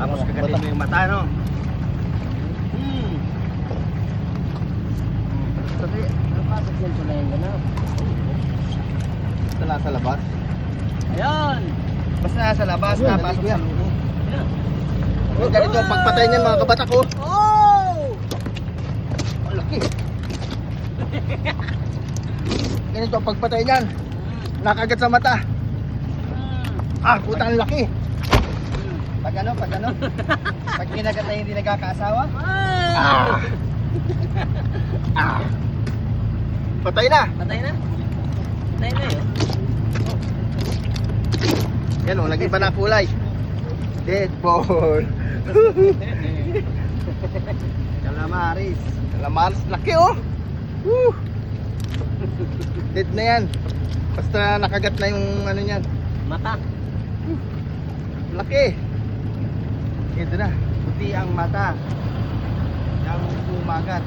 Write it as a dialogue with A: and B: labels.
A: Tapos kagatin mo yung mata, no?
B: Sabi, napasok yan po na yung gano'n.
A: Tala sa labas.
B: Ayan!
A: Basta nasa labas,
B: Ayun,
A: napasok sa
B: nalagyan.
A: loob.
B: Ayan.
A: Oh, ganito ang pagpatay niyan mga kabatak ko.
B: Oh!
A: Ang laki. Ganito ang pagpatay niyan. Nakagat sa mata. Ah, putang laki. Pag ano? Pag kinagat na hindi nagkakaasawa. Ah! Ah! Patay na.
B: Patay na? Patay na yun?
A: Yan o, lagi pa na kulay. Deadpool. Calamaris. Calamaris, laki oh. Woo! Dead na yan. Basta nakagat na yung ano niyan.
B: Mata.
A: Laki. Ito na. Puti ang mata. Yang umagat.